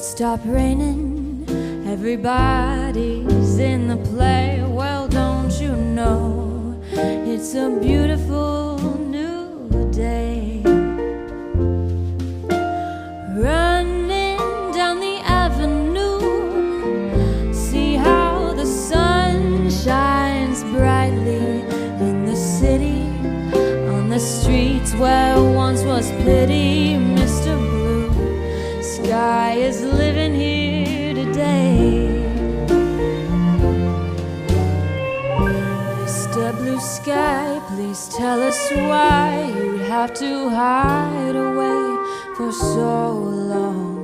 stop raining, everybody's in the play. Well, don't you know it's a beautiful new day? Running down the avenue, see how the sun shines brightly in the city, on the streets where once was pity. Mr. Blue Sky is living here today. Mr. Blue Sky, please tell us why you'd have to hide away for so long.